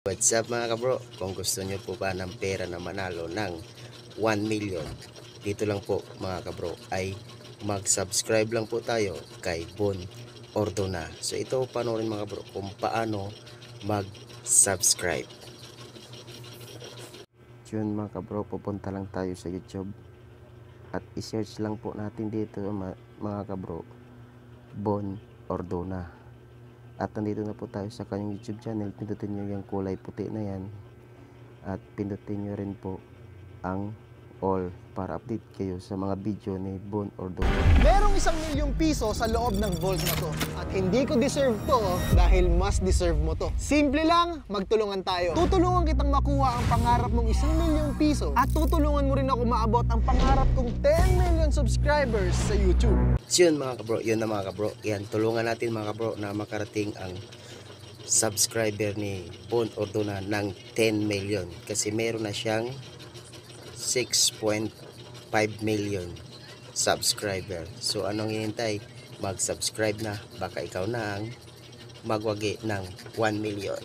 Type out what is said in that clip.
What's up mga kabro? Kung gusto nyo po ba ng pera na manalo ng 1 million, dito lang po mga kabro ay mag-subscribe lang po tayo kay Bon Ordona. So ito panoorin mga kabro kung paano mag-subscribe. Yun mga kabro, pupunta lang tayo sa YouTube at i-search lang po natin dito mga kabro, Bon Ordona. At nandito na po tayo sa kanyang YouTube channel. Pindutin nyo yung kulay puti na yan at pindutin nyo rin po ang all para update kayo sa mga video ni Bon Ordona. Merong 1 milyong piso sa loob ng vault na to at hindi ko deserve to dahil mas deserve mo to. Simple lang, magtulungan tayo. Tutulungan kitang makuha ang pangarap mong 1 milyong piso at tutulungan mo rin ako maabot ang pangarap kong 10 million subscribers sa YouTube. So yun mga kabro, yun na mga kabro. Yan, tulungan natin mga kabro na makarating ang subscriber ni Bon Ordona ng 10 million. Kasi meron na siyang 6.5 million subscriber. So anong hinihintay? Mag-subscribe na. Baka ikaw na ang magwagi ng 1 million.